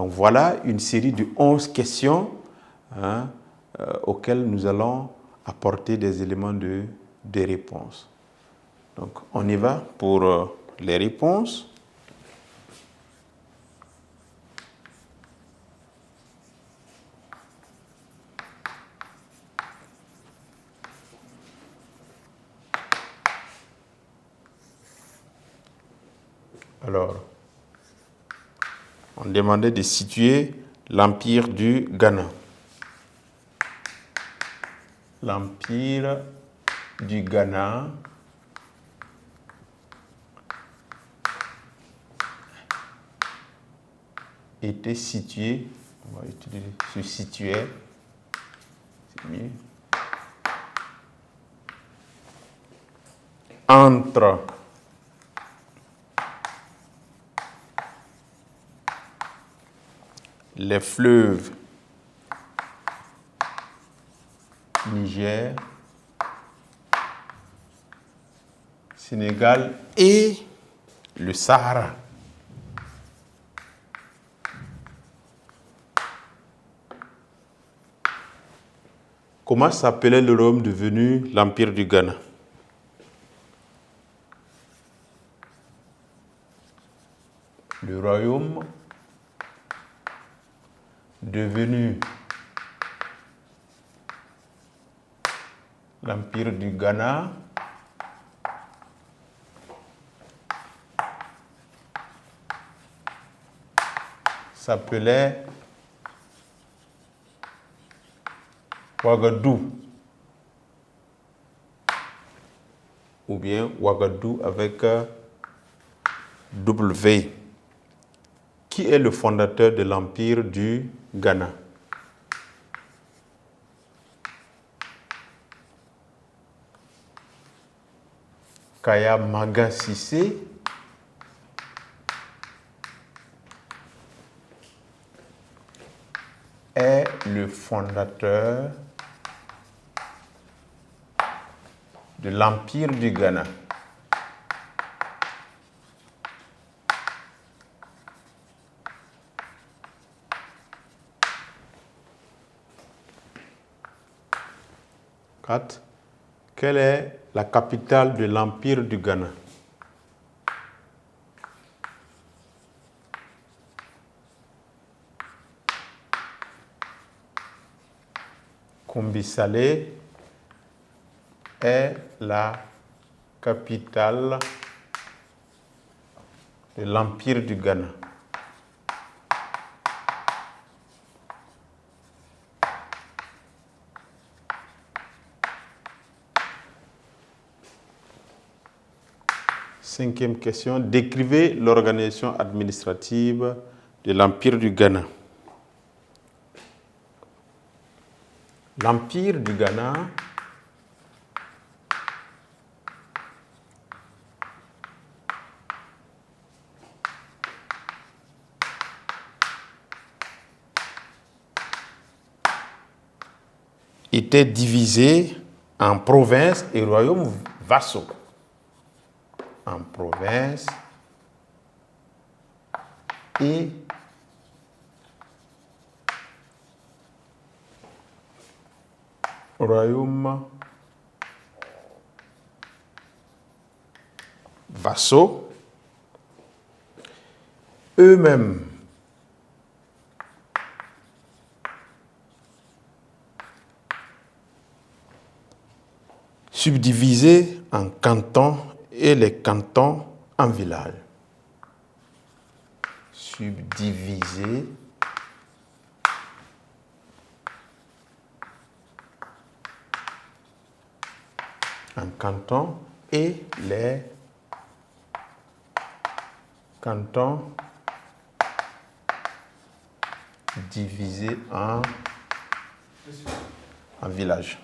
Donc voilà une série de 11 questions auxquelles nous allons apporter des éléments de réponse. Donc on y va pour les réponses. Alors, on demandait de situer l'Empire du Ghana. L'Empire du Ghana était situé, on va utiliser se situait, c'est mieux, entre les fleuves Niger, Sénégal et le Sahara. Comment s'appelait le royaume devenu l'Empire du Ghana? Le royaume devenu l'Empire du Ghana s'appelait Ouagadougou ou bien Ouagadougou avec W. Qui est le fondateur de l'Empire du Ghana? Kaya Maga Cissé est le fondateur de l'Empire du Ghana. Quelle est la capitale de l'Empire du Ghana? Kombi-Salé est la capitale de l'Empire du Ghana. Cinquième question. Décrivez l'organisation administrative de l'Empire du Ghana. L'Empire du Ghana était divisé en provinces et royaumes vassaux. En provinces et royaumes vassaux, eux-mêmes subdivisés en cantons et les cantons en villages. Subdivisés en cantons et les cantons divisés en villages.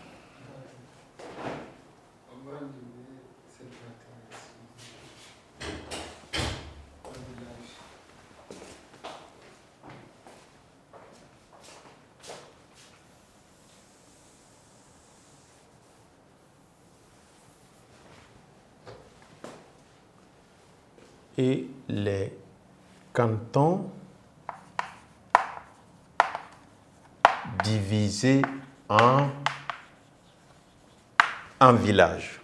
Et les cantons divisé en un village.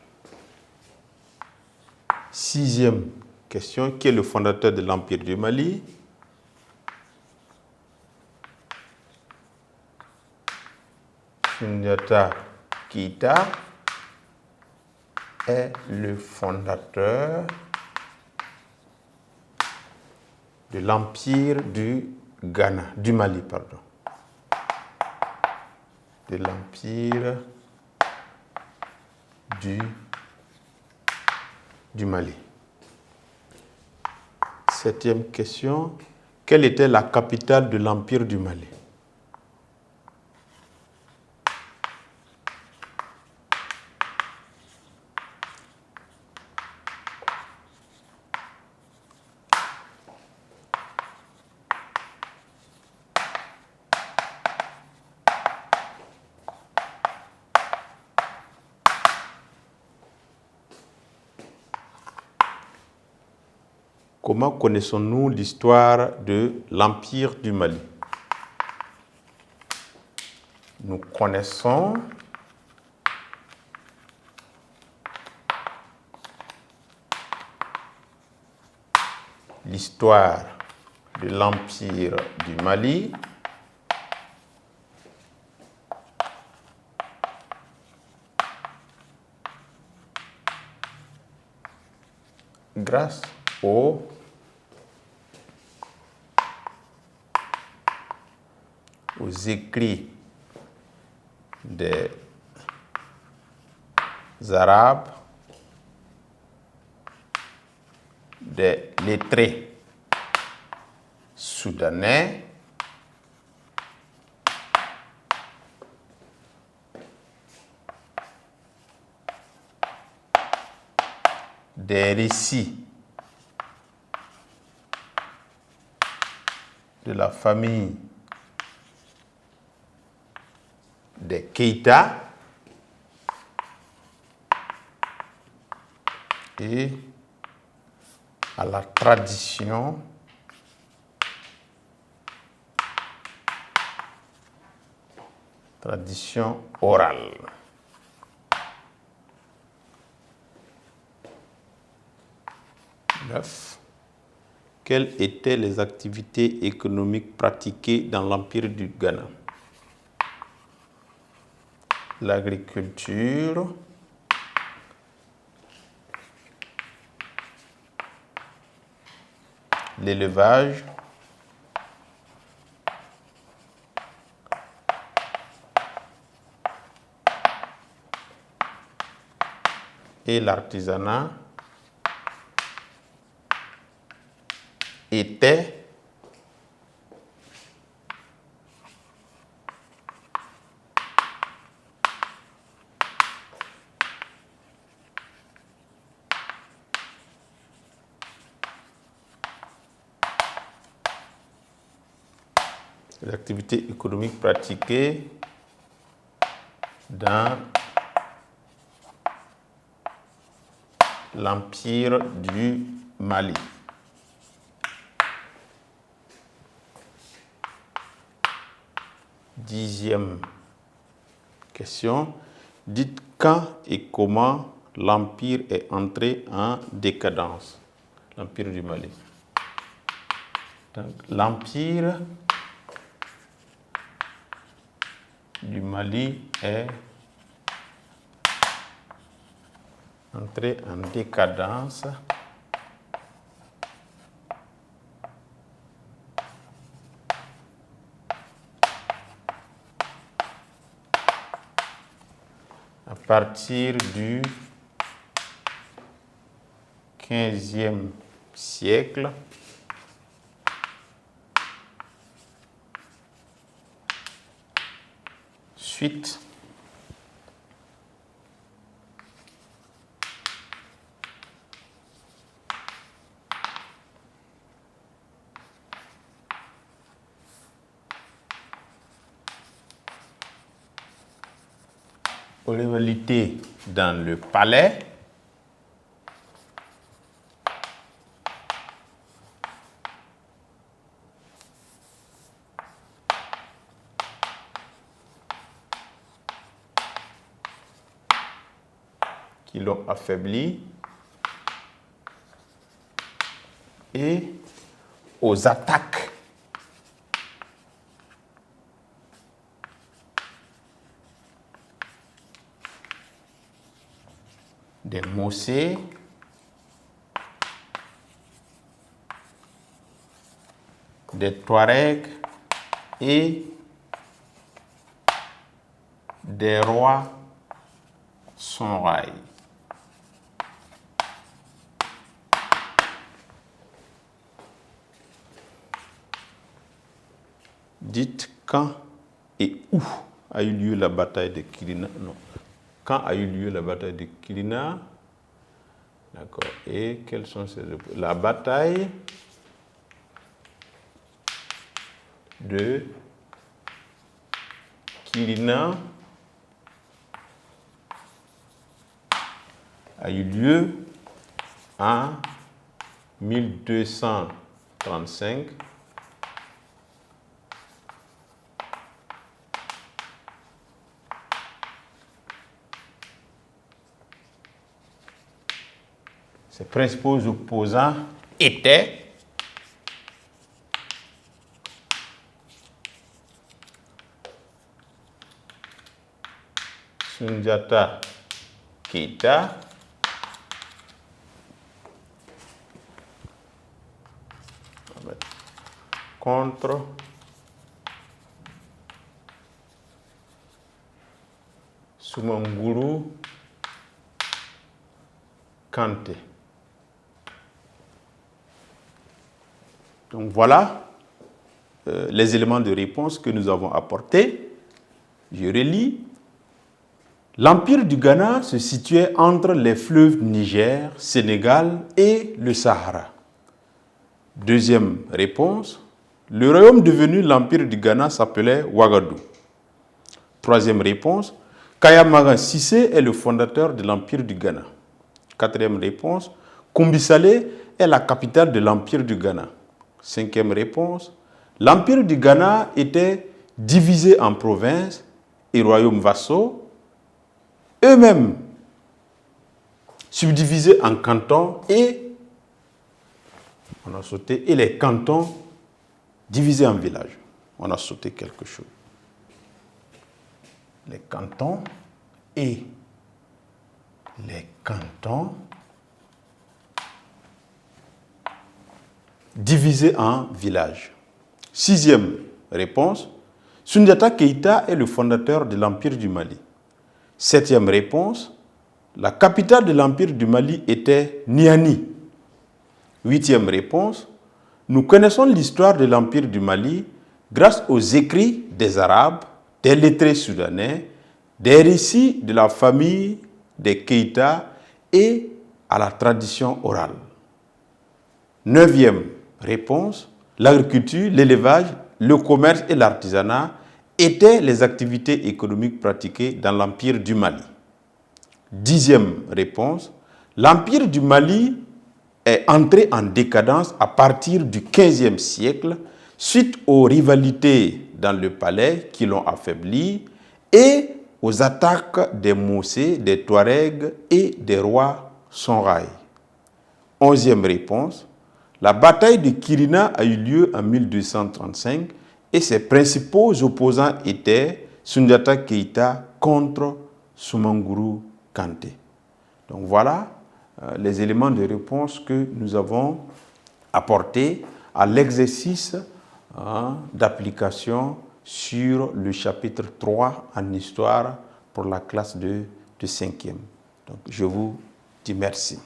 6e question, qui est le fondateur de l'Empire du Mali? Sundiata Keita est le fondateur de l'Empire du Ghana, du Mali, pardon. De l'Empire du Mali. 7e question, quelle était la capitale de l'Empire du Mali? Comment connaissons-nous l'histoire de l'Empire du Mali? Nous connaissons l'histoire de l'Empire du Mali grâce aux écrits des Arabes, des lettrés soudanais, des récits de la famille des Keita et à la tradition orale. Quelles étaient les activités économiques pratiquées dans l'Empire du Ghana? L'agriculture, l'élevage, et l'artisanat étaient les activités économiques pratiquées dans l'Empire du Mali. Dixième question. Dites quand et comment l'Empire est entré en décadence. L'Empire du Mali. L'Empire du Mali est entré en décadence à partir du XVe siècle suite aux rivalités dans le palais qui l'ont affaibli et aux attaques des Mossé, des Touaregs et des rois Songhai. Dites quand et où a eu lieu la bataille de Kirina. Non. Quand a eu lieu la bataille de Kirina? D'accord. Et quelles sont ces réponses? La bataille de Kirina a eu lieu en 1235 Ses principaux opposants étaient Soundiata Keita, contre Soumaoro Kanté. Donc voilà les éléments de réponse que nous avons apportés. Je relis. L'Empire du Ghana se situait entre les fleuves Niger, Sénégal et le Sahara. Deuxième réponse. Le royaume devenu l'Empire du Ghana s'appelait Ouagadougou. Troisième réponse. Kayamagan Cissé est le fondateur de l'Empire du Ghana. Quatrième réponse. Kombisale est la capitale de l'Empire du Ghana. Cinquième réponse. L'Empire du Ghana était divisé en provinces et royaumes vassaux, eux-mêmes subdivisés en cantons et on a sauté, et les cantons divisés en villages. On a sauté quelque chose. Les cantons et les cantons divisés en villages. Sixième réponse. Soundiata Keita est le fondateur de l'Empire du Mali. Septième réponse. La capitale de l'Empire du Mali était Niani. Huitième réponse. Nous connaissons l'histoire de l'Empire du Mali grâce aux écrits des Arabes, des lettrés soudanais, des récits de la famille des Keita et à la tradition orale. Neuvième réponse. L'agriculture, l'élevage, le commerce et l'artisanat étaient les activités économiques pratiquées dans l'Empire du Mali. Dixième réponse. L'Empire du Mali est entré en décadence à partir du XVe siècle suite aux rivalités dans le palais qui l'ont affaibli et aux attaques des Mossé, des Touaregs et des rois Songhai. Onzième réponse. La bataille de Kirina a eu lieu en 1235 et ses principaux opposants étaient Soundiata Keita contre Soumaoro Kanté. Donc voilà les éléments de réponse que nous avons apportés à l'exercice d'application sur le chapitre 3 en histoire pour la classe de 5e. Donc je vous dis merci.